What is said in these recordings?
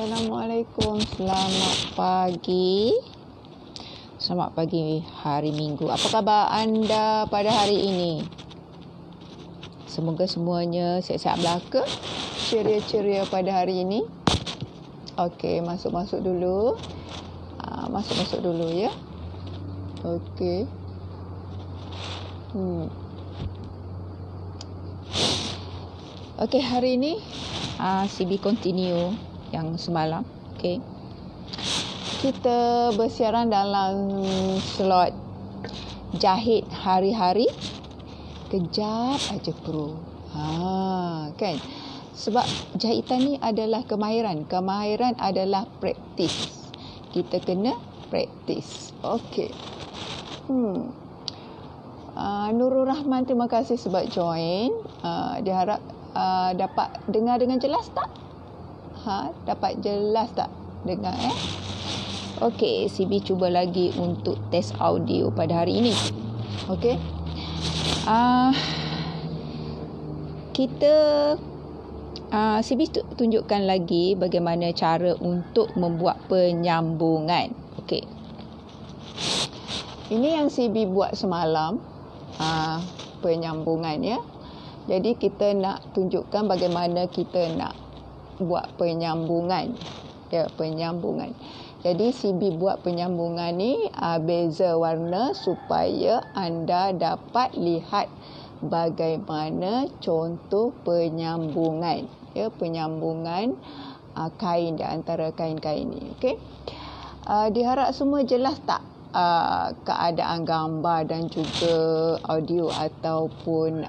Assalamualaikum, selamat pagi. Selamat pagi hari Minggu. Apa khabar anda pada hari ini? Semoga semuanya sihat-sihat belaka, ceria-ceria pada hari ini. Okey, masuk-masuk dulu. Masuk-masuk dulu ya. Okey. Okey, hari ini CB continue yang semalam. Okey. Kita bersiaran dalam slot jahit hari-hari. Kejap aja bro. Kan? Sebab jahitan ni adalah kemahiran. Kemahiran adalah praktis. Kita kena praktis. Okey. Nurul Rahman, terima kasih sebab join. Dia harap dapat dengar dengan jelas tak? Dapat jelas tak dengar Okey, CB cuba lagi untuk test audio pada hari ini. Okey. Kita CB tunjukkan lagi bagaimana cara untuk membuat penyambungan. Okey. Ini yang CB buat semalam, penyambungan ya. Jadi kita nak tunjukkan bagaimana kita nak buat penyambungan. Ya, penyambungan. Jadi CB buat penyambungan ni beza warna supaya anda dapat lihat bagaimana contoh penyambungan. Ya, penyambungan kain di antara kain-kain ni. Okey. Diharap semua jelas tak keadaan gambar dan juga audio ataupun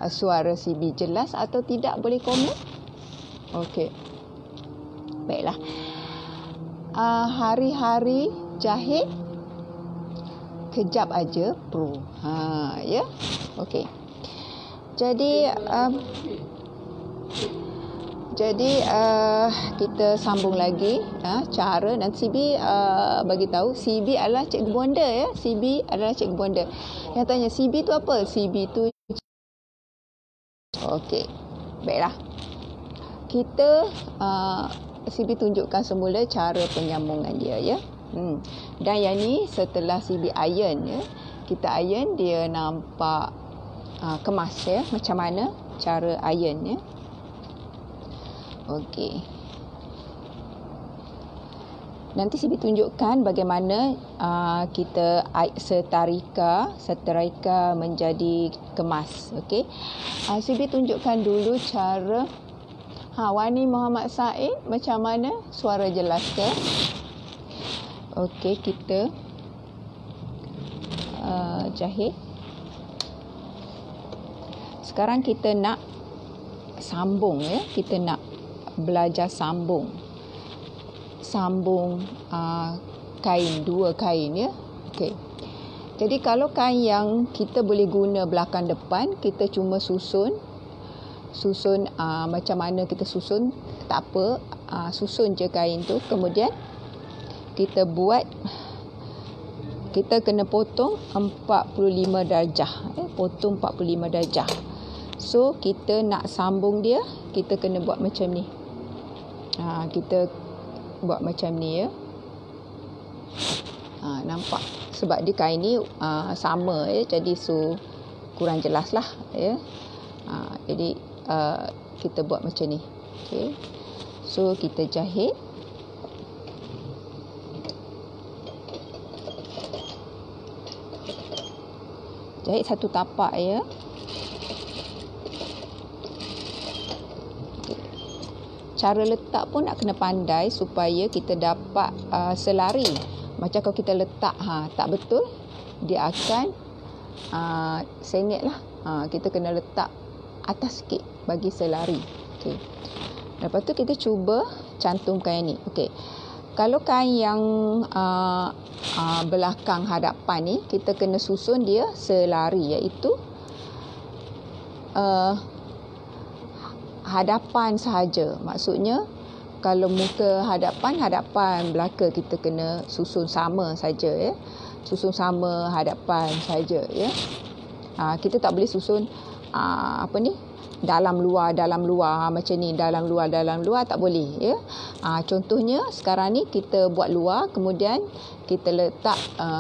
suara CB jelas atau tidak? Boleh komen? Okey. Baiklah. Hari-hari jahit kejap aja bro. Ya. Okey. Jadi kita sambung lagi cara, dan CB bagi tahu CB adalah cikgu bonda ya. CB adalah cikgu bonda. Yang tanya CB tu apa? CB tu okey. Baiklah. Kita CB tunjukkan semula cara penyambungan dia ya. Dan yang ni setelah CB iron ya. Kita iron dia nampak kemas ya. Macam mana cara iron ya. Okey. Nanti CB tunjukkan bagaimana kita setrika menjadi kemas. Okey. CB tunjukkan dulu cara Wani Muhammad Said, macam mana? Suara jelas ke? Okey, kita jahit. Sekarang kita nak sambung ya. Kita nak belajar sambung kain, dua kain ya. Okey. Jadi kalau kain yang kita boleh guna belakang depan, kita cuma susun macam mana kita susun, tak apa, susun je kain tu. Kemudian kita kena potong 45 darjah. Potong 45 darjah. So kita nak sambung dia, kita kena buat macam ni. Kita buat macam ni ya. Nampak? Sebab di kain ni sama ya, jadi kurang jelas lah ya. Jadi kita buat macam ni. Okay. So kita jahit. Jahit satu tapak ya. Okay. Cara letak pun nak kena pandai supaya kita dapat selari. Macam kalau kita letak tak betul, dia akan sengit lah. Kita kena letak atas sikit bagi selari. Okey. Lepas tu kita cuba cantumkan yang ni. Okey. Kalau kain yang belakang hadapan ni, kita kena susun dia selari, iaitu hadapan sahaja. Maksudnya kalau muka hadapan, belakang kita kena susun sama saja ya. Susun sama hadapan saja ya. Kita tak boleh susun dalam luar macam ni, dalam luar tak boleh ya. Contohnya sekarang ni kita buat luar, kemudian kita letak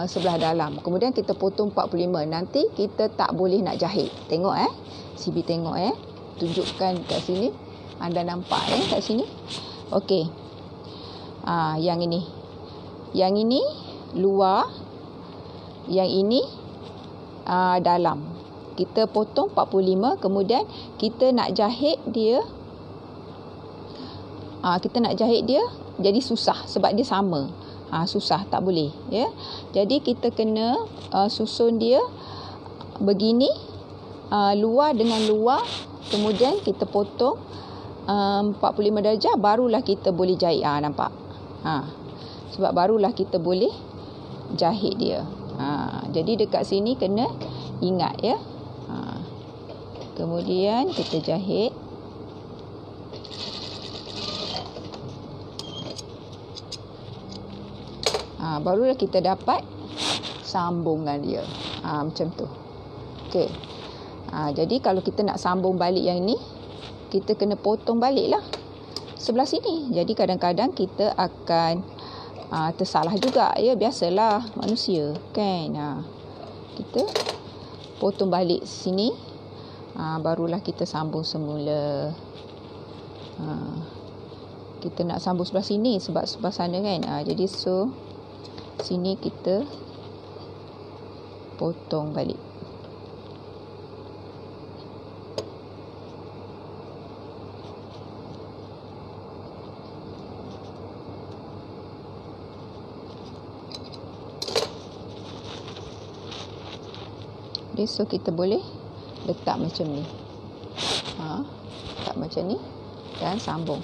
sebelah dalam, kemudian kita potong 45. Nanti kita tak boleh nak jahit. Tengok CB tengok tunjukkan kat sini. Anda nampak kat sini. Okey. Yang ini luar, yang ini dalam. Kita potong 45, kemudian kita nak jahit dia. Jadi susah sebab dia sama. Susah, tak boleh ya. Jadi kita kena susun dia begini, luar dengan luar, kemudian kita potong 45 darjah, barulah kita boleh jahit. Nampak? Sebab barulah kita boleh jahit dia. Jadi dekat sini kena ingat ya. Kemudian kita jahit. Barulah kita dapat sambungan dia. Macam tu. Okey. Jadi kalau kita nak sambung balik yang ni, kita kena potong balik lah sebelah sini. Jadi kadang-kadang kita akan tersalah juga ya. Biasalah manusia kan. Kita potong balik sini. Barulah kita sambung semula. Kita nak sambung sebelah sini sebab sebelah sana kan. Jadi sini kita potong balik. Jadi kita boleh letak macam ni. Letak macam ni dan sambung.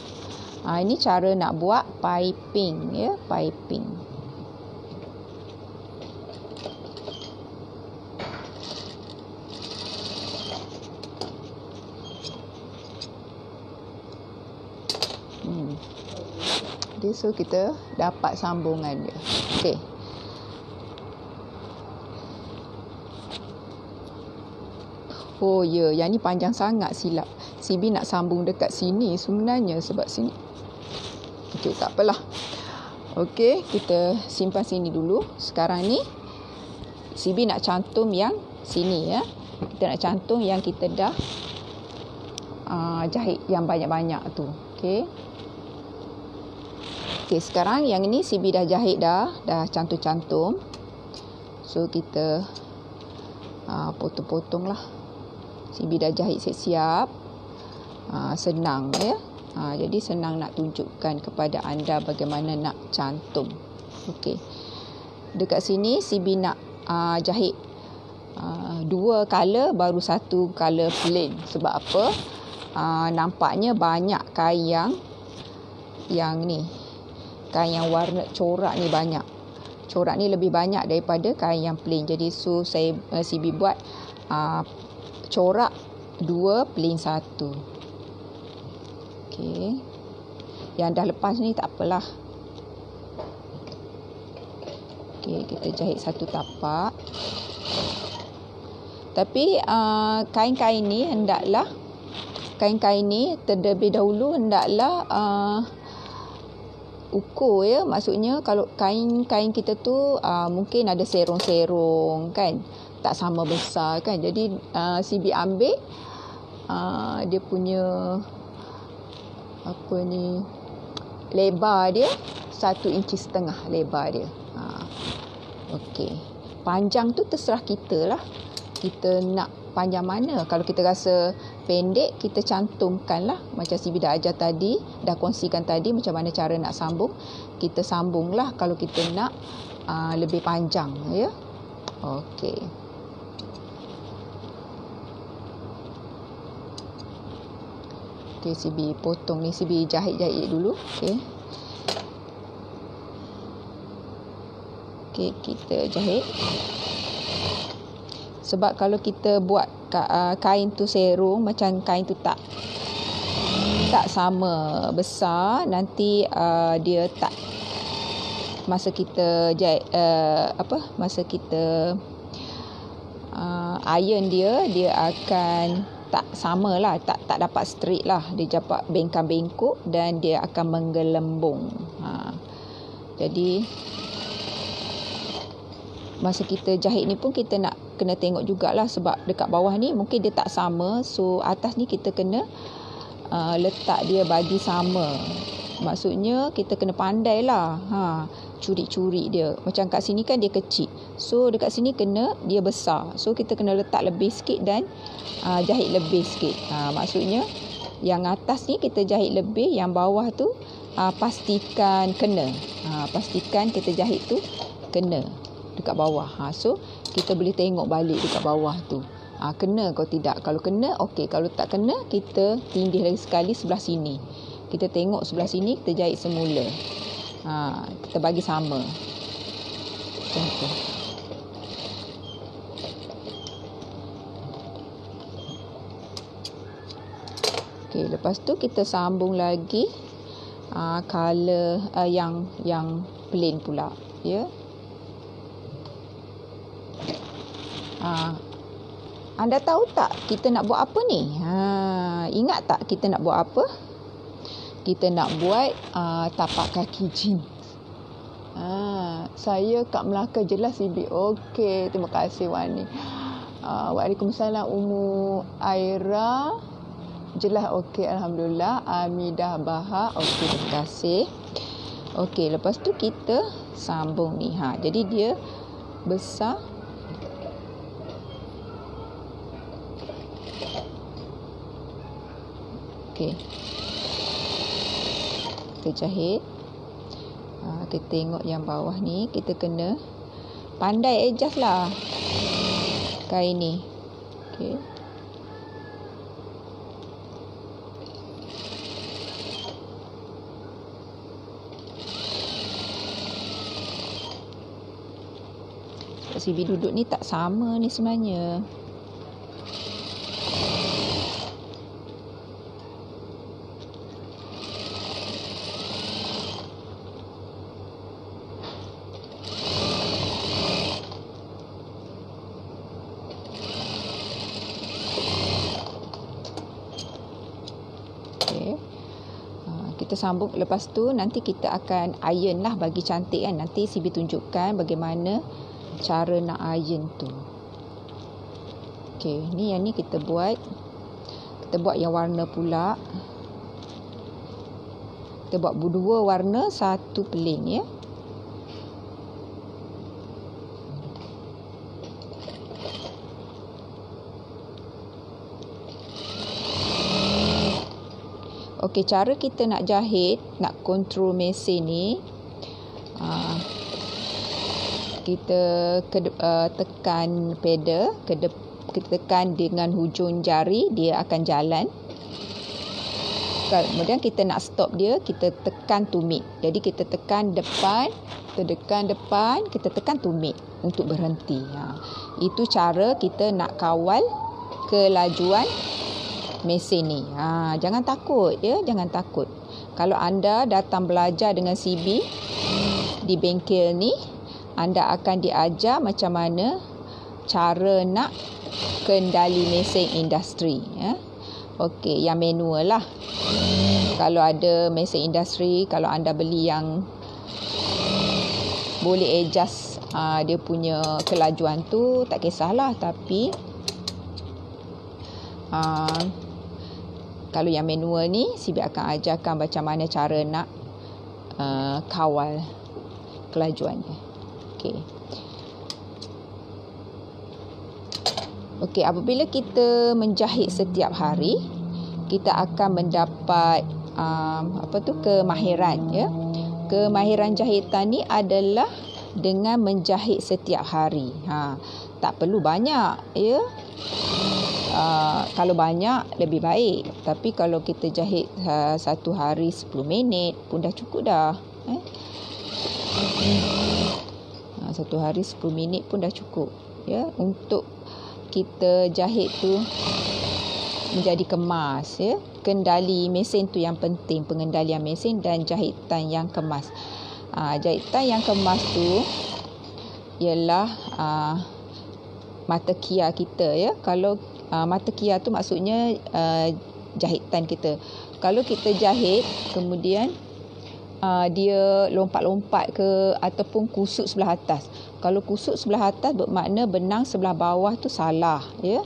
Ini cara nak buat piping ya, piping. Jadi kita dapat sambungan dia. Okey. Oh ya, yang ni panjang sangat, silap. CB nak sambung dekat sini sebenarnya sebab sini. Okey, tak apalah. Okey, kita simpan sini dulu. Sekarang ni CB nak cantum yang sini ya. Kita nak cantum yang kita dah jahit yang banyak-banyak tu. Okey. Okey, sekarang yang ini CB dah jahit dah cantum-cantum. So kita potong-potong lah. CB dah jahit siap-siap. Senang ya. Jadi senang nak tunjukkan kepada anda bagaimana nak cantum. Okey. Dekat sini CB nak jahit 2 color baru 1 color plain. Sebab apa? Nampaknya banyak kain yang ni. Kain yang warna corak ni banyak. Corak ni lebih banyak daripada kain yang plain. Jadi saya CB buat corak 2 plain 1. Okey. Yang dah lepas ni tak apalah. Okey, kita jahit 1 tapak. Tapi kain-kain ni hendaklah terlebih dahulu hendaklah ukur ya. Maksudnya kalau kain-kain kita tu mungkin ada serong-serong kan, tak sama besar kan. Jadi CB ambil dia punya lebar dia 1,5 inci lebar dia. Okey. Panjang tu terserah kita lah. Kita nak panjang mana. Kalau kita rasa pendek, kita cantumkan lah. Macam CB dah ajar tadi, dah kongsikan tadi macam mana cara nak sambung. Kita sambung lah kalau kita nak lebih panjang ya. Okey. Okey, CB potong ni, CB jahit-jahit dulu. Okey. Okey, kita jahit. Sebab kalau kita buat kain tu serong, macam kain tu tak sama besar, nanti dia tak, masa kita jahit masa kita iron dia akan tak sama lah, tak dapat straight lah, dia dapat bengkang-bengkok dan dia akan menggelembung. Jadi masa kita jahit ni pun kita nak kena tengok jugalah, sebab dekat bawah ni mungkin dia tak sama, so atas ni kita kena letak dia bagi sama. Maksudnya kita kena pandai lah curi-curi dia. Macam kat sini kan dia kecil, so dekat sini kena dia besar, so kita kena letak lebih sikit dan jahit lebih sikit. Maksudnya yang atas ni kita jahit lebih, yang bawah tu pastikan kena. Pastikan kita jahit tu kena dekat bawah. So kita boleh tengok balik dekat bawah tu kena atau tidak. Kalau kena okey, kalau tak kena kita tindih lagi sekali sebelah sini. Kita tengok sebelah sini, kita jahit semula. Kita bagi sama. Macam tu. Okey, lepas tu kita sambung lagi color yang plain pula, ya. Anda tahu tak kita nak buat apa ni? Ingat tak kita nak buat apa? Kita nak buat tapak kaki jin. Saya Kak Melaka jelas Ibi. Okey, terima kasih Wani. Waalaikumsalam Ummu Aira. Jelas okey, alhamdulillah. Amidah Baha. Okey, terima kasih. Okey, lepas tu kita sambung ni. Jadi dia besar. Okey. Kita jahit. Kita tengok yang bawah ni, kita kena pandai adjust lah kain ni. Okey. Sibi duduk ni tak sama ni sebenarnya. Kita sambung, lepas tu nanti kita akan iron lah bagi cantik kan. Nanti Sibi tunjukkan bagaimana cara nak iron tu. Okey, ni yang ni kita buat yang warna pula. Kita buat dua warna, satu plain, ya. Okey, cara kita nak jahit, nak kontrol mesin ni, kita tekan pedal, kita tekan dengan hujung jari, dia akan jalan. Kemudian kita nak stop dia, kita tekan tumit. Jadi kita tekan depan, kita tekan tumit untuk berhenti. Itu cara kita nak kawal kelajuan mesin ni. Jangan takut, ya, jangan takut. Kalau anda datang belajar dengan Sibi di bengkel ni, anda akan diajar macam mana cara nak kendali mesin industri, ya. Okey, yang manual lah. Kalau ada mesin industri, kalau anda beli yang boleh adjust dia punya kelajuan tu, tak kisahlah. Tapi kalau yang manual ni, Sibi akan ajarkan macam mana cara nak kawal kelajuannya. Okey, apabila kita menjahit setiap hari, kita akan mendapat kemahiran, ya. Kemahiran jahitan ni adalah dengan menjahit setiap hari. Tak perlu banyak, ya. Kalau banyak lebih baik, tapi kalau kita jahit satu hari 10 minit pun dah cukup dah. Satu hari 10 minit pun dah cukup, ya, untuk kita jahit tu menjadi kemas, ya. Kendali mesin tu yang penting, pengendalian mesin dan jahitan yang kemas. Jahitan yang kemas tu ialah mata kia kita, ya. Kalau mata kia tu maksudnya jahitan kita. Kalau kita jahit kemudian dia lompat-lompat ke ataupun kusut sebelah atas. Kalau kusut sebelah atas bermakna benang sebelah bawah tu salah, ya.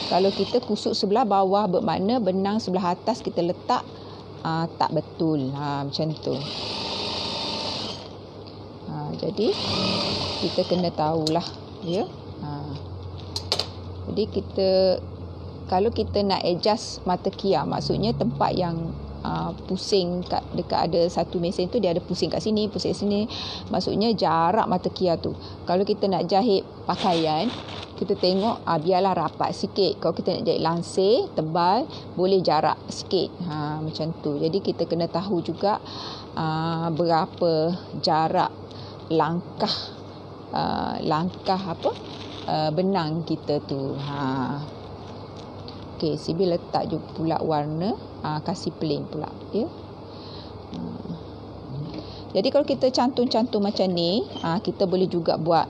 Kalau kita kusut sebelah bawah bermakna benang sebelah atas kita letak tak betul. Macam tu. Jadi kita kena tahulah, ya. Jadi kalau kita nak adjust mata kia, maksudnya tempat yang pusing dekat ada satu mesin tu, dia ada pusing kat sini, pusing sini, maksudnya jarak mata kia tu. Kalau kita nak jahit pakaian, kita tengok biarlah rapat sikit. Kalau kita nak jahit langsir tebal, boleh jarak sikit, macam tu. Jadi kita kena tahu juga berapa jarak langkah benang kita tu. Okey, Sibi letak juga pula warna, kasih plain pula, ya. Jadi kalau kita cantum-cantum macam ni, kita boleh juga buat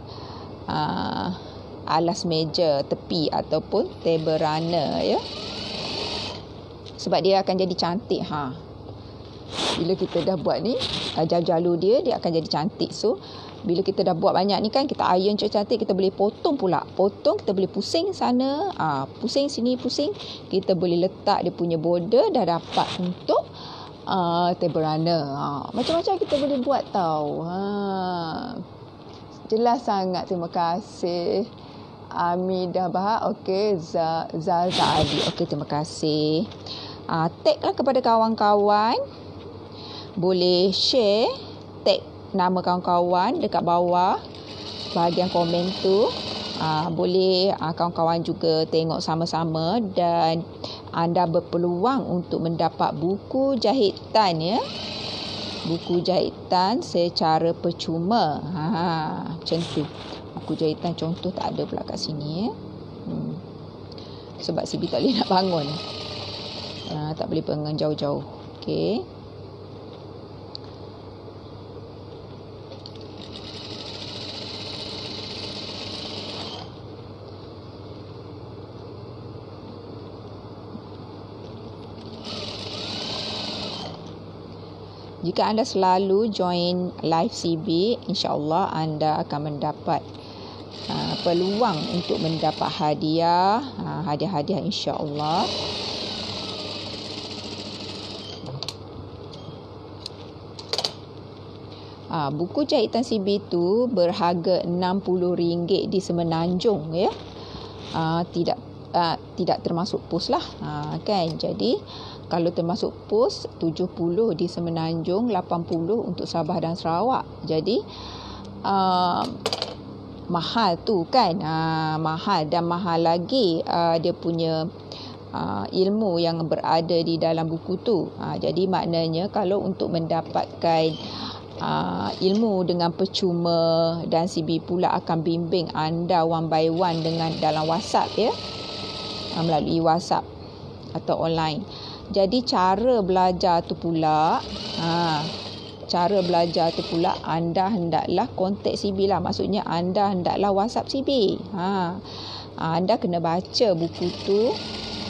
alas meja tepi ataupun table runner, ya. Sebab dia akan jadi cantik. Bila kita dah buat ni, jalur dia akan jadi cantik. So bila kita dah buat banyak ni kan, kita iron cantik, kita boleh potong pula. Potong, kita boleh pusing sana, pusing sini, pusing. Kita boleh letak dia punya border, dah dapat untuk table runner. Macam-macam kita boleh buat tau. Jelas sangat, terima kasih. Amidah Bahar, okey. Zaza Adi, okey, terima kasih. Tag lah kepada kawan-kawan. Boleh share, tag nama kawan-kawan dekat bawah bahagian komen tu. Boleh kawan-kawan juga tengok sama-sama, dan anda berpeluang untuk mendapat buku jahitan, ya. Buku jahitan secara percuma. Macam tu. Buku jahitan contoh tak ada pula kat sini, ya. Sebab Sibi tak boleh nak bangun. Tak boleh bangun jauh-jauh. Okey. Jika anda selalu join live CB, insya-Allah anda akan mendapat peluang untuk mendapat hadiah, hadiah-hadiah insya-Allah. Buku jahitan CB tu berharga RM60 di Semenanjung, ya. Tidak termasuk pos lah, kan. Jadi kalau termasuk pos 70 di Semenanjung, 80 untuk Sabah dan Sarawak. Jadi mahal tu kan, mahal, dan mahal lagi dia punya ilmu yang berada di dalam buku tu. Jadi maknanya kalau untuk mendapatkan ilmu dengan percuma, dan CB pula akan bimbing anda one by one dengan dalam WhatsApp, ya, melalui WhatsApp atau online. Jadi cara belajar tu pula, anda hendaklah kontak CB lah. Maksudnya anda hendaklah WhatsApp CB. Anda kena baca buku tu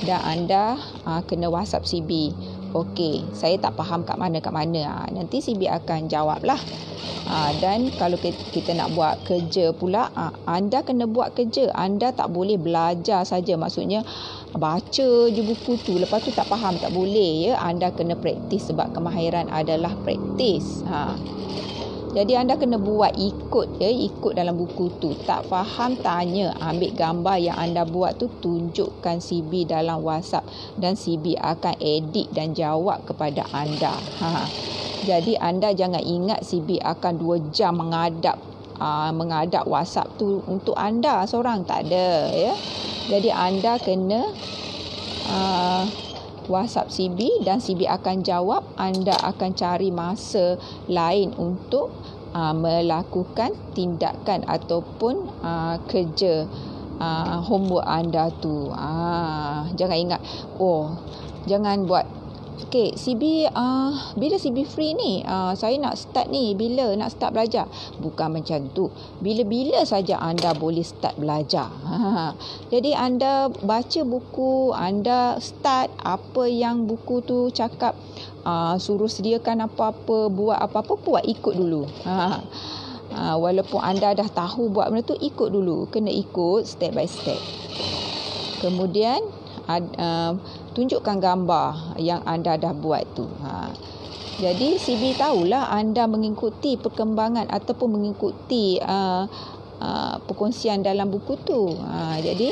dan anda kena WhatsApp CB. Okey, saya tak faham kat mana. Nanti CB akan jawab lah. Dan kalau kita nak buat kerja pula, anda kena buat kerja. Anda tak boleh belajar saja. Maksudnya baca je buku tu, lepas tu tak faham, tak boleh, ya. Anda kena praktis, sebab kemahiran adalah praktis. Jadi anda kena buat ikut, ya, ikut dalam buku tu. Tak faham, tanya, ambil gambar yang anda buat tu, tunjukkan CB dalam WhatsApp, dan CB akan edit dan jawab kepada anda. Jadi anda jangan ingat CB akan 2 jam menghadap WhatsApp tu untuk anda seorang, tak ada, ya. Jadi anda kena WhatsApp CB dan CB akan jawab. Anda akan cari masa lain untuk melakukan tindakan ataupun kerja homework anda tu. Jangan ingat, jangan buat Okey, bila CB free ni, saya nak start ni, bila nak start belajar? Bukan macam tu. Bila-bila saja anda boleh start belajar. Jadi anda baca buku, anda start apa yang buku tu cakap, suruh sediakan apa-apa, buat apa-apa, buat ikut dulu. Walaupun anda dah tahu buat benda tu, ikut dulu. Kena ikut step by step. Kemudian tunjukkan gambar yang anda dah buat tu. Jadi CB tahulah anda mengikuti perkembangan ataupun mengikuti perkongsian dalam buku tu. Jadi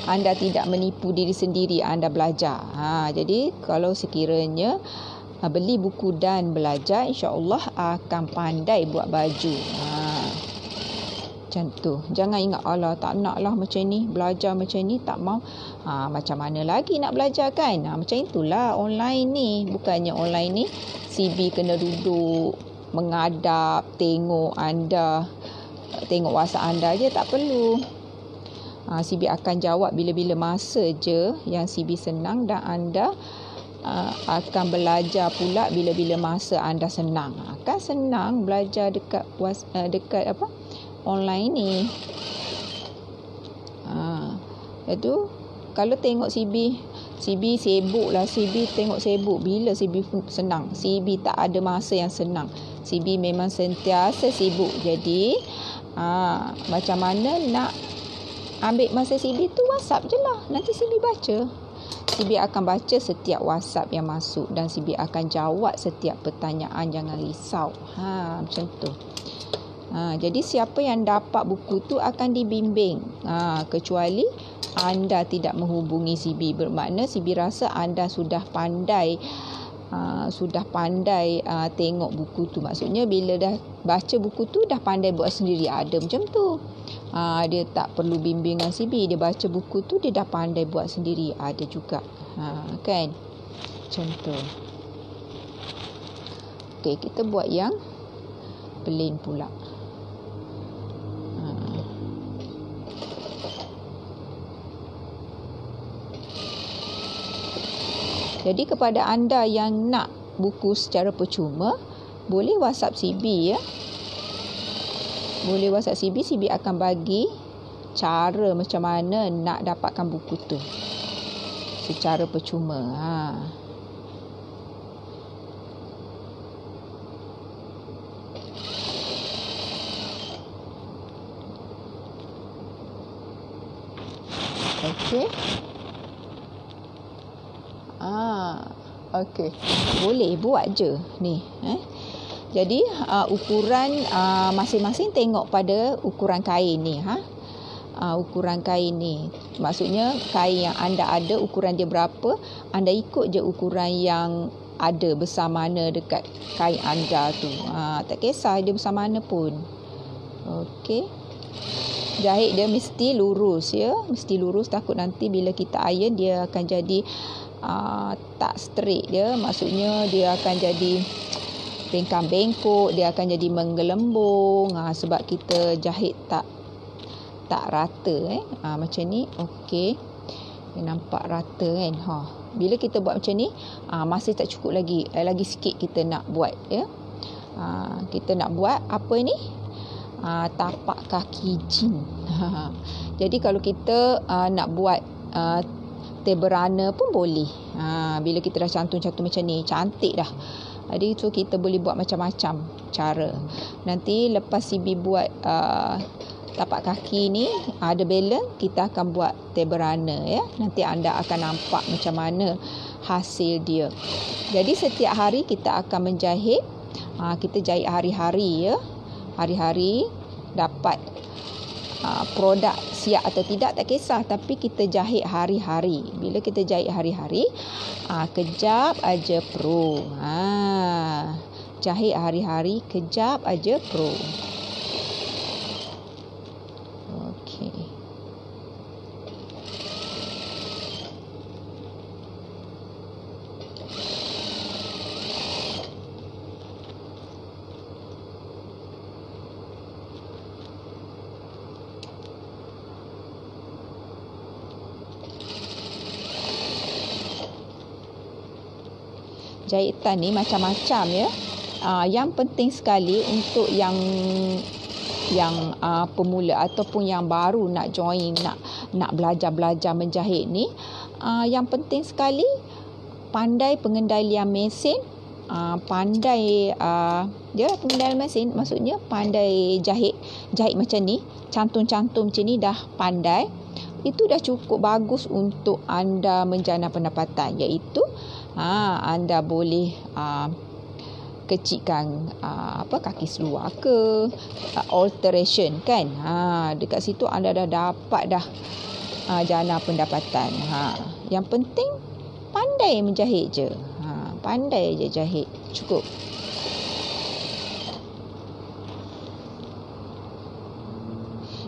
anda tidak menipu diri sendiri, anda belajar. Jadi kalau sekiranya beli buku dan belajar, insya-Allah akan pandai buat baju. Macam tu. Jangan ingat, alah tak naklah macam ni, belajar macam ni, tak mau. Macam mana lagi nak belajar kan? Macam itulah online ni. Bukannya online ni CB kena duduk mengadap, tengok WhatsApp anda je, tak perlu. CB akan jawab bila-bila masa je yang CB senang, dan anda akan belajar pula bila-bila masa anda senang. Kan senang belajar dekat online ni. Itu kalau tengok CB sibuk lah. CB tengok sibuk. Bila CB senang? CB tak ada masa yang senang. CB memang sentiasa sibuk. Jadi macam mana nak ambil masa CB tu? WhatsApp je lah. Nanti CB baca. CB akan baca setiap WhatsApp yang masuk, dan CB akan jawab setiap pertanyaan. Jangan risau. Macam tu. Jadi siapa yang dapat buku tu akan dibimbing. Kecuali anda tidak menghubungi CB, bermakna CB rasa anda sudah pandai tengok buku tu. Maksudnya bila dah baca buku tu dah pandai buat sendiri. Ada macam tu. Dia tak perlu bimbingan CB, dia baca buku tu dia dah pandai buat sendiri. Ada juga. Kan? Macam tu. Okey, kita buat yang plain pula. Jadi kepada anda yang nak buku secara percuma, boleh WhatsApp CB ya. Boleh WhatsApp CB. CB akan bagi cara macam mana nak dapatkan buku tu secara percuma. Okey. Okey. Boleh buat je ni. Jadi ukuran masing-masing tengok pada ukuran kain ni. Ukuran kain ni. Maksudnya kain yang anda ada, ukuran dia berapa, anda ikut je ukuran yang ada besar mana dekat kain anda tu. Tak kisah dia besar mana pun. Okey. Jahit dia mesti lurus ya. Mesti lurus, takut nanti bila kita iron dia akan jadi tak straight dia. Maksudnya dia akan jadi bengkang-bengkok, dia akan jadi menggelembung sebab kita jahit tak rata macam ni. Okey, dia nampak rata kan. Bila kita buat macam ni masih tak cukup lagi sikit kita nak buat ya. Kita nak buat apa ni, tapak kaki jin. Jadi kalau kita nak buat teberana pun boleh. Bila kita dah cantum-cantum macam ni, cantik dah. Jadi tu kita boleh buat macam-macam cara. Nanti lepas CB buat tapak kaki ni ada balance, kita akan buat teberana ya. Nanti anda akan nampak macam mana hasil dia. Jadi setiap hari kita akan menjahit. Kita jahit hari-hari ya. Hari-hari dapat produk siap atau tidak tak kisah, tapi kita jahit hari-hari. Bila kita jahit hari-hari, kejap aja pro. Jahit hari-hari, kejap aja pro. Okey. jahitan ni macam-macam ya. Yang penting sekali untuk yang pemula ataupun yang baru nak join, nak belajar menjahit ni, yang penting sekali pandai pengendalian mesin, pandai pengendalian mesin, maksudnya pandai jahit macam ni, cantum-cantum macam ni dah pandai, itu dah cukup bagus untuk anda menjana pendapatan, iaitu anda boleh kecikkan kaki seluar ke, alteration kan, dekat situ anda dah dapat dah jana pendapatan. Yang penting pandai menjahit je, pandai je jahit, cukup.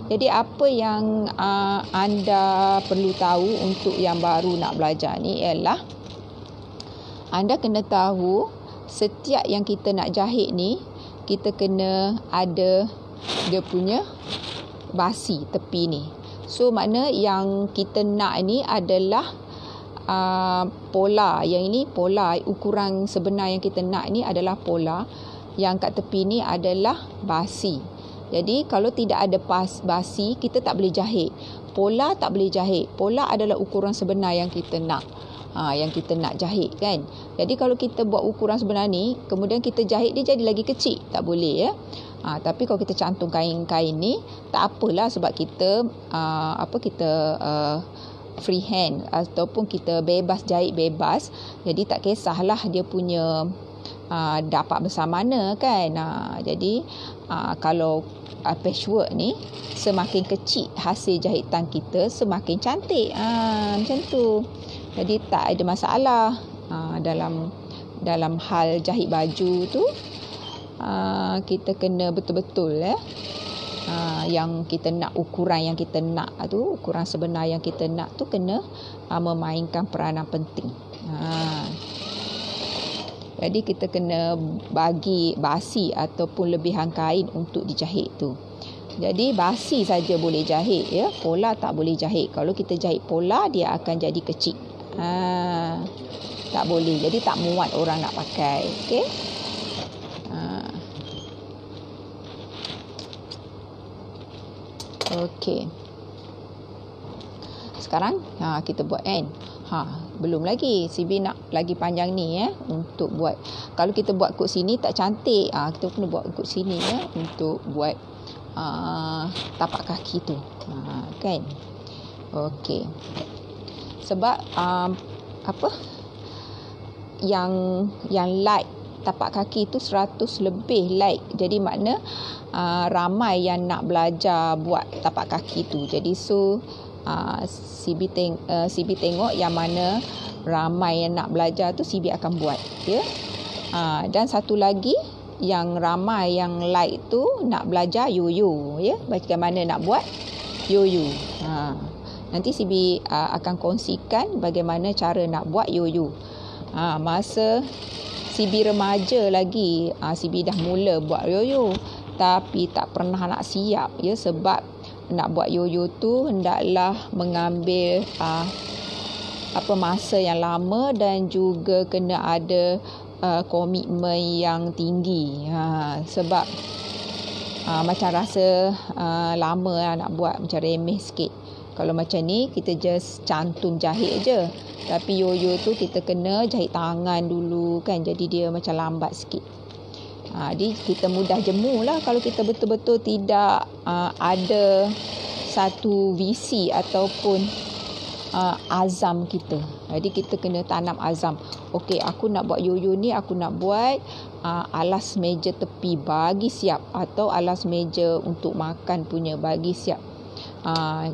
Jadi apa yang anda perlu tahu untuk yang baru nak belajar ni ialah anda kena tahu setiap yang kita nak jahit ni, kita kena ada dia punya basi tepi ni. So makna yang kita nak ni adalah pola. Yang ini pola, ukuran sebenar yang kita nak ni adalah pola. Yang kat tepi ni adalah basi. Jadi kalau tidak ada basi, kita tak boleh jahit. Pola tak boleh jahit. Pola adalah ukuran sebenar yang kita nak. Yang kita nak jahit kan. Jadi kalau kita buat ukuran sebenar ni, kemudian kita jahit, dia jadi lagi kecil, tak boleh ya. Tapi kalau kita cantum kain-kain ni, tak apalah, sebab kita free hand ataupun kita bebas jahit bebas. Jadi tak kisahlah dia punya dapat besar mana kan. Jadi kalau patchwork ni, semakin kecil hasil jahitan kita, semakin cantik. Macam tu. Jadi tak ada masalah dalam hal jahit baju tu. Kita kena betul-betul yang kita nak, ukuran yang kita nak tu, ukuran sebenar yang kita nak tu kena memainkan peranan penting. Jadi kita kena bagi basi ataupun lebihan kain untuk dijahit tu. Jadi basi saja boleh jahit ya, pola tak boleh jahit. Kalau kita jahit pola, dia akan jadi kecil. Tak boleh, jadi tak muat orang nak pakai. Okey. Okey. Sekarang kita buat end. Belum lagi. CB nak lagi panjang ni untuk buat. Kalau kita buat kod sini tak cantik. Kita kena buat kod sini untuk buat tapak kaki tu. Kan? Okey. Sebab yang light tapak kaki tu 100 lebih light. Jadi makna ramai yang nak belajar buat tapak kaki tu. Jadi CB tengok yang mana ramai yang nak belajar tu, CB akan buat ya. Dan satu lagi yang ramai yang light tu nak belajar yoyo ya. Bagaimana nak buat yoyo. Nanti CB akan kongsikan bagaimana cara nak buat yoyo. Masa CB remaja lagi, CB dah mula buat yoyo, tapi tak pernah nak siap ya, sebab nak buat yoyo tu hendaklah mengambil masa yang lama dan juga kena ada komitmen yang tinggi. Sebab macam rasa lama nak buat, macam remeh sikit. Kalau macam ni kita just cantum jahit je. Tapi yoyo tu kita kena jahit tangan dulu kan, jadi dia macam lambat sikit. Jadi kita mudah jemu lah kalau kita betul-betul tidak ada satu visi ataupun azam kita. Jadi kita kena tanam azam. Okey, aku nak buat yoyo ni, aku nak buat alas meja tepi bagi siap, atau alas meja untuk makan punya bagi siap.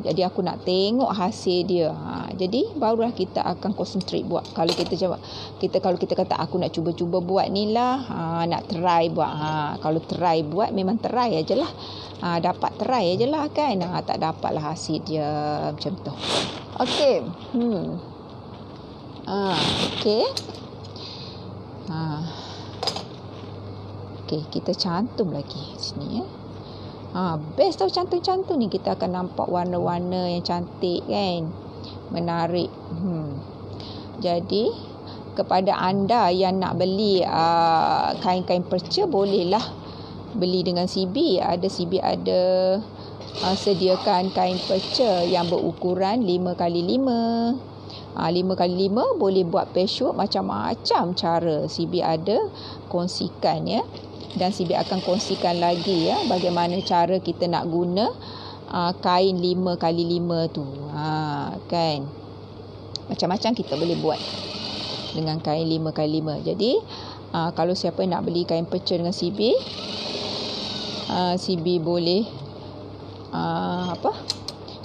Jadi aku nak tengok hasil dia. Jadi barulah kita akan concentrate buat. Kalau kita kata aku nak cuba-cuba buat ni lah, nak try buat. Kalau try buat, memang try ajalah. Dapat try ajalah kan. Tak dapatlah hasil dia macam tu. Okey. Okey. Okey, kita cantum lagi sini ya. Best tau cantum-cantum ni, kita akan nampak warna-warna yang cantik kan, menarik. Jadi kepada anda yang nak beli kain-kain perca, bolehlah beli dengan CB. CB ada sediakan kain perca yang berukuran 5x5. 5x5 boleh buat patchwork macam-macam cara. CB ada kongsikan ya. Dan CB akan kongsikan lagi ya bagaimana cara kita nak guna kain 5x5 tu. Kan. Macam-macam kita boleh buat dengan kain 5x5. Jadi kalau siapa nak beli kain perca dengan CB, CB boleh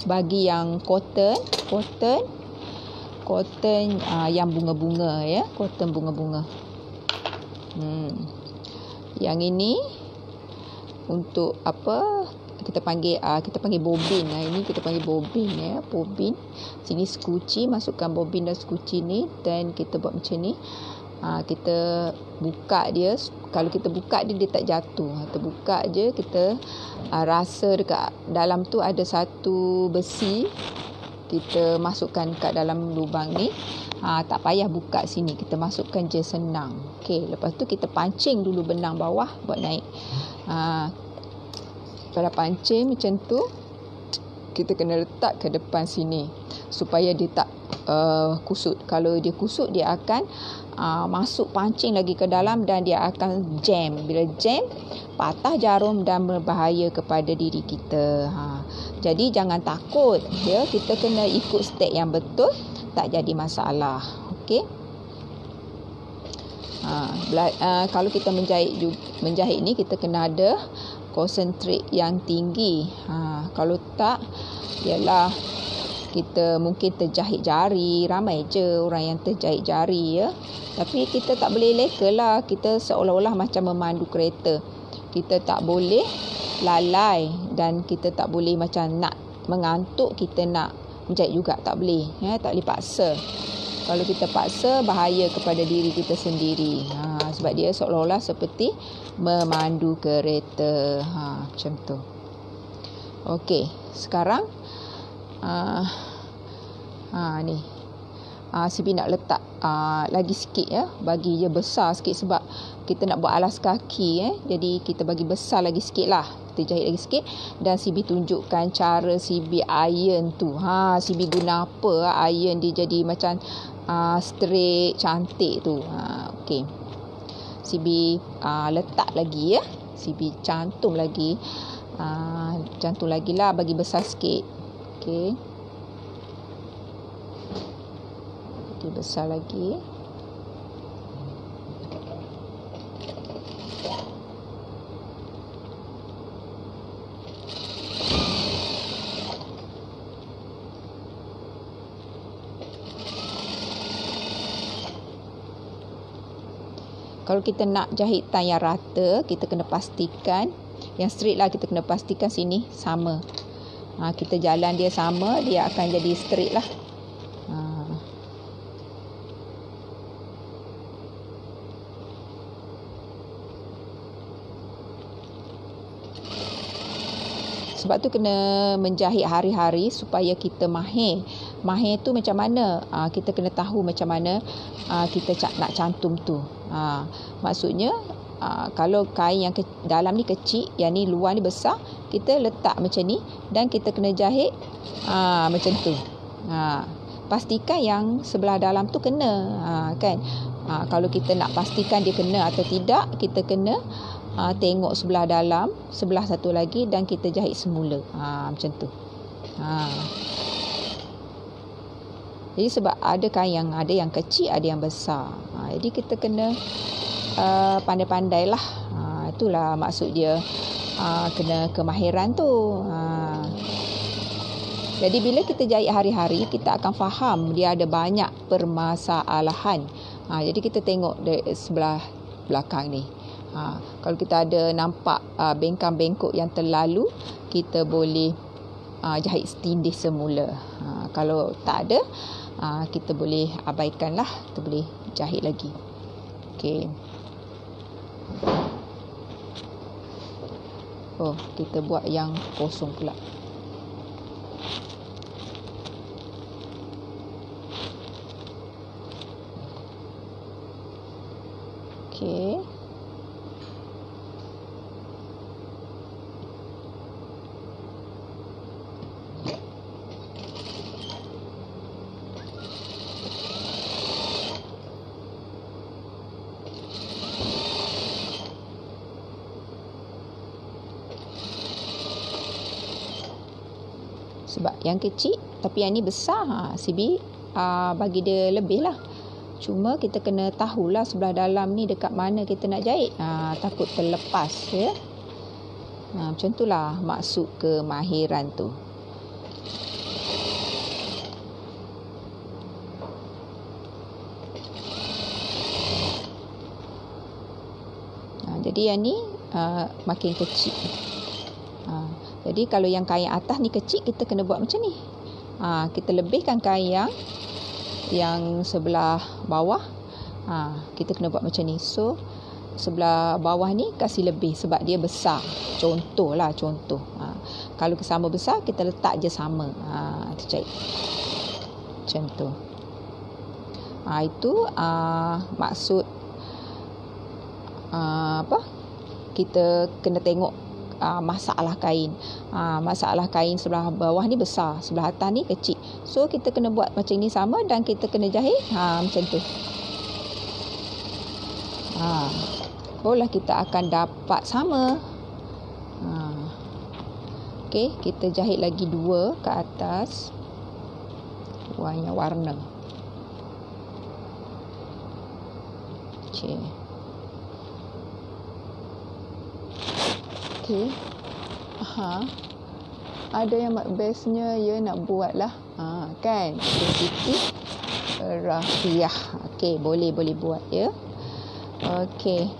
bagi yang cotton yang bunga-bunga ya, cotton bunga-bunga. Yang ini untuk kita panggil bobin. Ini kita panggil bobin ya, bobin. Sini sekuci, masukkan bobin dan sekuci ni dan kita buat macam ni. Kita buka dia. Kalau kita buka dia tak jatuh. Kita buka je, kita rasa dekat dalam tu ada satu besi. Kita masukkan kat dalam lubang ni. Tak payah buka sini, kita masukkan je, senang. Okey, lepas tu kita pancing dulu benang bawah buat naik. Kalau pancing macam tu, kita kena letak ke depan sini supaya dia tak kusut. Kalau dia kusut, dia akan masuk pancing lagi ke dalam dan dia akan jam. Bila jam, patah jarum dan berbahaya kepada diri kita. Jadi jangan takut ya, kita kena ikut step yang betul, tak jadi masalah. Okey. Kalau kita menjahit ni, kita kena ada konsentrate yang tinggi. Kalau tak, ialah kita mungkin terjahit jari. Ramai je orang yang terjahit jari ya. Tapi kita tak boleh leka lah. Kita seolah-olah macam memandu kereta. Kita tak boleh lalai dan kita tak boleh macam nak mengantuk, kita nak menjahit juga. Tak boleh ya, tak boleh paksa. Kalau kita paksa, bahaya kepada diri kita sendiri. Sebab dia seolah-olah seperti memandu kereta. Macam tu. Okey, sekarang ni CB nak letak lagi sikit ya, bagi dia besar sikit sebab kita nak buat alas kaki jadi kita bagi besar lagi sikit lah, kita jahit lagi sikit. Dan CB tunjukkan cara CB iron tu. CB guna apa iron dia jadi macam straight cantik tu. Okey, CB letak lagi ya, CB cantum lagi lah, bagi besar sikit. Okey, besar lagi. Kalau kita nak jahitan yang rata, kita kena pastikan yang straight lah, kita kena pastikan sini sama. Kita jalan dia sama, dia akan jadi straight lah. Sebab tu kena menjahit hari-hari supaya kita mahir. Mahir tu macam mana? Kita kena tahu macam mana kita nak cantum tu. Maksudnya kalau kain yang dalam ni kecil, yang ni luar ni besar, kita letak macam ni dan kita kena jahit macam tu. Pastikan yang sebelah dalam tu kena, kan? Kalau kita nak pastikan dia kena atau tidak, kita kena tengok sebelah dalam, sebelah satu lagi dan kita jahit semula. Macam tu. Jadi sebab ada kain yang ada yang kecil, ada yang besar. Jadi kita kena pandai-pandai lah. Itulah maksud dia kena kemahiran tu. Jadi bila kita jahit hari-hari, kita akan faham dia ada banyak permasalahan. Jadi kita tengok dari sebelah belakang ni. Kalau kita ada nampak bengkang-bengkok yang terlalu, kita boleh jahit setindih semula. Kalau tak ada, kita boleh abaikan lah, kita boleh jahit lagi. Okey. Kita buat yang kosong pula. Sebab yang kecil tapi yang ni besar. CB bagi dia lebih lah. Cuma kita kena tahulah sebelah dalam ni dekat mana kita nak jahit. Takut terlepas ya. Macam itulah maksud kemahiran tu. Jadi yang ni makin kecil. Jadi kalau yang kain atas ni kecil, kita kena buat macam ni. Kita lebihkan kain yang sebelah bawah. Kita kena buat macam ni. So sebelah bawah ni kasih lebih sebab dia besar. Contoh. Kalau sama besar, kita letak je sama. Terjahit. Macam tu. Itu maksud kita kena tengok masalah kain. Masalah kain sebelah bawah ni besar, sebelah atas ni kecil. So kita kena buat macam ni sama dan kita kena jahit macam tu. Barulah kita akan dapat sama. Okey, kita jahit lagi 2 ke atas. Warna. Okey. Ada yang bestnya nak buat lah. Kan? Positif rafiah. Okey, boleh buat ya. Okey.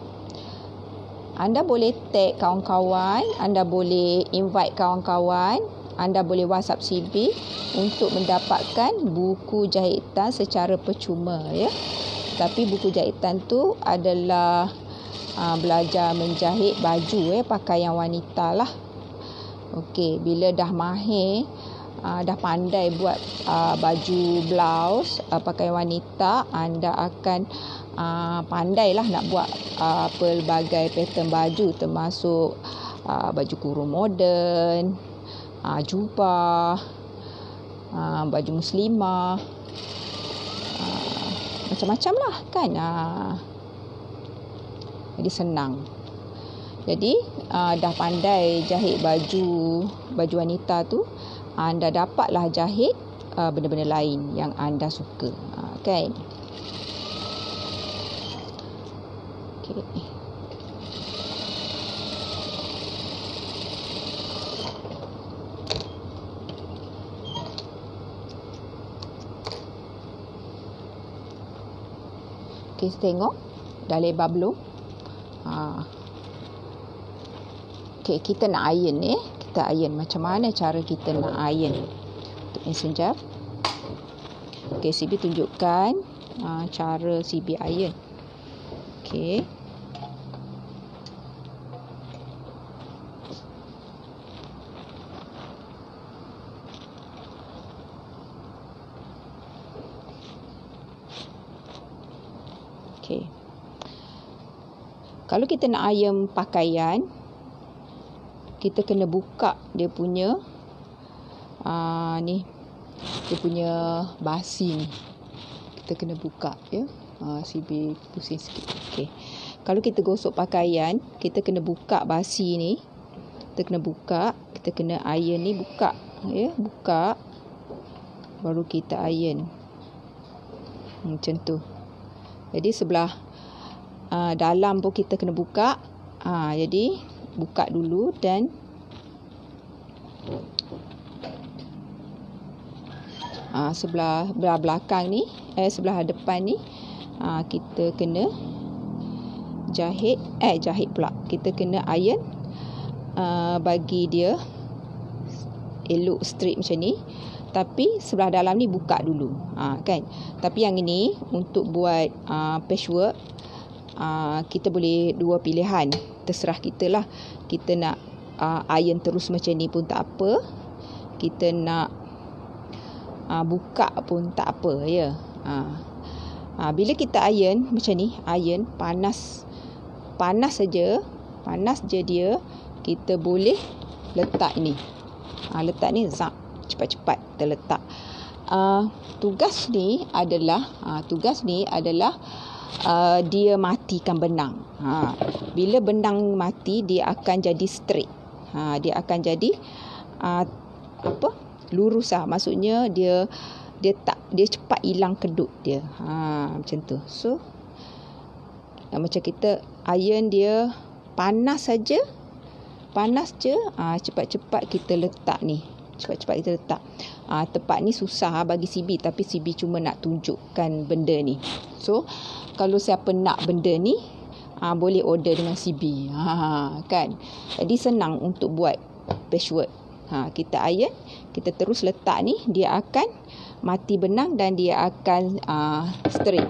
Anda boleh tag kawan-kawan, anda boleh invite kawan-kawan, anda boleh WhatsApp CB untuk mendapatkan buku jahitan secara percuma ya. Tapi buku jahitan tu adalah belajar menjahit baju pakaian wanita lah. Okey, bila dah mahir, dah pandai buat baju blouse pakaian wanita, anda akan pandailah nak buat pelbagai pattern baju, termasuk baju kurung moden, jubah, baju muslimah, macam-macam lah kan. Jadi senang. Jadi dah pandai jahit baju wanita tu, anda dapatlah jahit benda-benda lain yang anda suka. Kan? Okay. Okay, tengok dah lebar belum? Okay, kita nak iron kita iron. Macam mana cara kita nak iron? Untuk mesin jam. Okay, CB tunjukkan cara CB iron. Okay. Okay. Kalau kita nak iron pakaian, kita kena buka dia punya dia punya basi ni. Kita kena buka ya. CB pusing sikit. Okey. Kalau kita gosok pakaian, kita kena buka basi ni. Kita kena buka, kita kena iron ni buka ya, buka baru kita iron. Macam tu. Jadi sebelah dalam pun kita kena buka. Jadi buka dulu dan sebelah belakang ni, sebelah depan ni kita kena jahit pula. Kita kena iron bagi dia elok straight macam ni. Tapi sebelah dalam ni buka dulu. Kan? Tapi yang ini untuk buat patchwork, kita boleh 2 pilihan. Terserah kita lah. Kita nak iron terus macam ni pun tak apa. Kita nak buka pun tak apa ya. Bila kita iron macam ni, iron panas saja, panas je dia, kita boleh letak ni. Letak ni cepat-cepat kita letak. Tugas ni adalah dia matikan benang. Bila benang mati, dia akan jadi straight. Dia akan jadi lurus lah. Maksudnya dia cepat hilang kedut dia. Macam tu. So macam kita iron dia panas je, cepat-cepat kita letak ni. Tempat ni susah bagi CB, tapi CB cuma nak tunjukkan benda ni. So kalau siapa nak benda ni, boleh order dengan CB. Kan. Jadi senang untuk buat patchwork. Kita iron, kita terus letak ni, dia akan mati benang dan dia akan straight.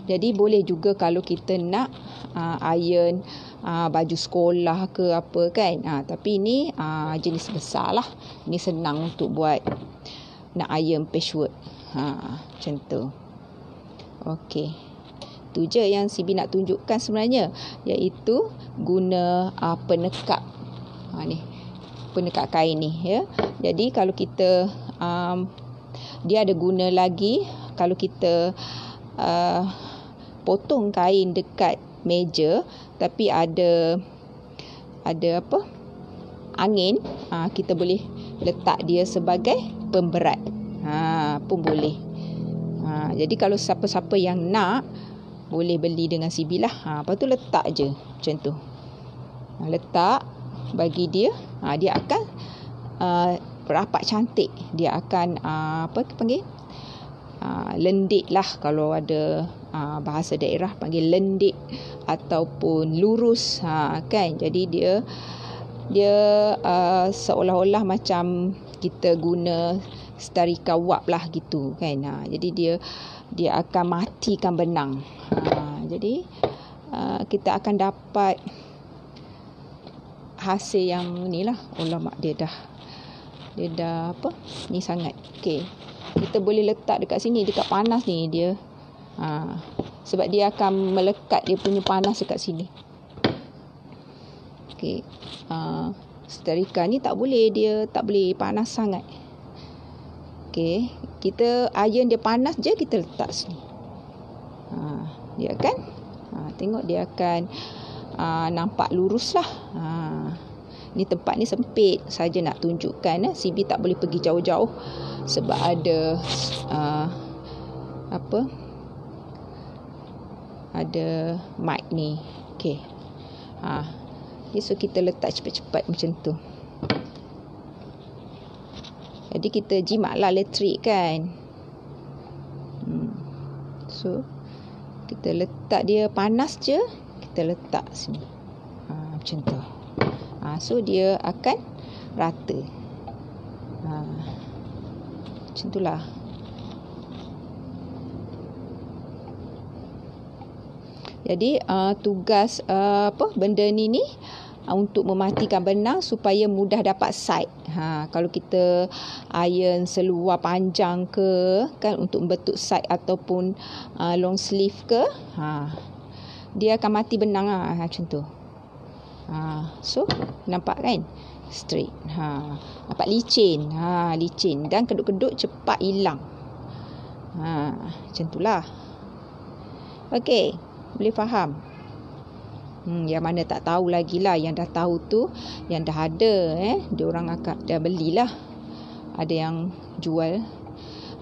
Jadi boleh juga kalau kita nak iron baju sekolah ke apa kan. Tapi ni jenis besar lah. Ni senang untuk buat nak iron patchwork. Macam tu. Okey. Tu je yang CB nak tunjukkan sebenarnya, iaitu guna penekap. Ni penekap kain ni ya. Jadi kalau kita dia ada guna lagi kalau kita potong kain dekat meja tapi ada angin, kita boleh letak dia sebagai pemberat pun boleh. Jadi kalau siapa-siapa yang nak, boleh beli dengan CB lah. Lepas tu letak je macam tu. Letak bagi dia, dia akan rapat cantik. Dia akan lendik lah, kalau ada bahasa daerah panggil lendik ataupun lurus kan. Jadi dia seolah-olah macam kita guna setrika wap lah gitu kan. Jadi dia akan matikan benang. Jadi kita akan dapat hasil yang ni lah. Alamak, dia dah ni sangat. Okey, kita boleh letak dekat sini, dekat panas ni dia. Sebab dia akan melekat dia punya panas dekat sini. Okey, setrika ni tak boleh, dia tak boleh panas sangat. Okey, kita iron dia panas je, kita letak sini. Dia akan tengok, dia akan nampak lurus lah. Ni tempat ni sempit saja nak tunjukkan. CB tak boleh pergi jauh-jauh sebab ada ada mic ni. Okey. So kita letak cepat-cepat macam tu. Jadi kita jimat lah elektrik kan. So kita letak dia panas je, kita letak sini. Macam tu. So dia akan rata. Macam itulah. Jadi tugas benda ni untuk mematikan benang supaya mudah dapat side. Kalau kita iron seluar panjang ke kan, untuk membentuk side ataupun long sleeve ke, dia akan mati benang macam tu. So nampak kan, straight. Nampak licin. Licin dan kedut-kedut cepat hilang. Macam itulah. Okey, boleh faham? Yang mana tak tahu lagi lah. Yang dah tahu tu, yang dah ada, dia orang akan dah belilah. Ada yang jual,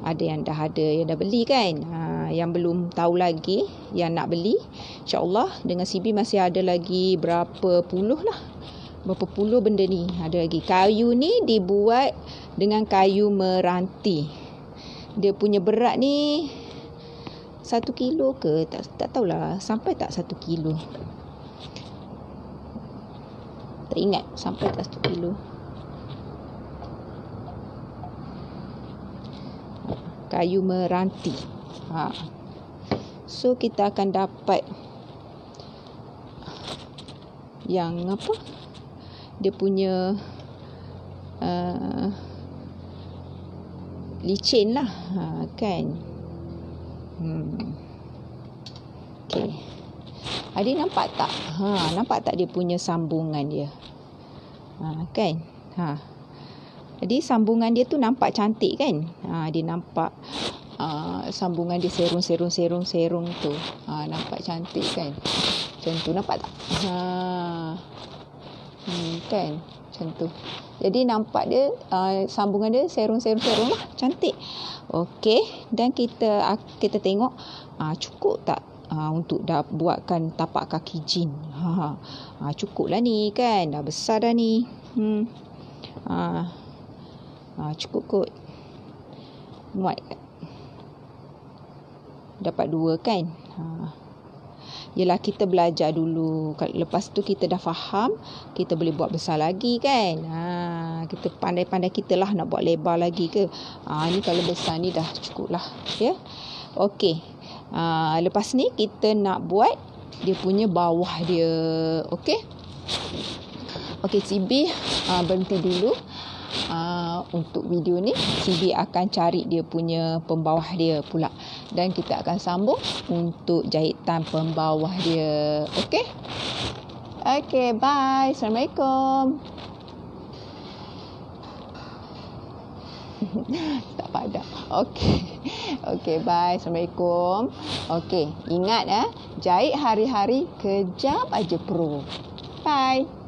ada yang dah ada, yang dah beli kan. Yang belum tahu lagi, yang nak beli, insyaAllah dengan CB masih ada lagi berapa puluh benda ni. Ada lagi. Kayu ni dibuat dengan kayu meranti. Dia punya berat ni 1 kilo ke, tak tahulah, sampai tak 1 kilo. Tak ingat sampai tak 1 kilo. Kayu meranti. So kita akan dapat yang dia punya licin lah kan. Okey. Adik nampak tak? Nampak tak dia punya sambungan dia? Kan? Jadi sambungan dia tu nampak cantik kan? Dia nampak sambungan dia serong tu. Nampak cantik kan? Macam tu, nampak tak? Kan? Macam tu. Jadi nampak dia sambungan dia serum-serum lah. Cantik. Okey. Dan kita tengok cukup tak untuk dah buatkan tapak kaki jin. Cukup lah ni kan. Dah besar dah ni. Cukup kot. Muat. Dapat 2 kan. Yelah, kita belajar dulu. Lepas tu kita dah faham, kita boleh buat besar lagi kan. Kita pandai-pandai kita lah nak buat lebar lagi ke. Ni kalau besar ni dah cukup lah. Ya. Okey. Lepas ni kita nak buat dia punya bawah dia. Okey. Okey, Cibi berhenti dulu. Untuk video ni Cibi akan cari dia punya pembawah dia pula, dan kita akan sambung untuk jahitan pembawah dia. Okey. Okey, bye. Assalamualaikum. Tak padam. Okey, bye. Assalamualaikum. Okey, ingat jahit hari-hari kejap aja pro. Bye.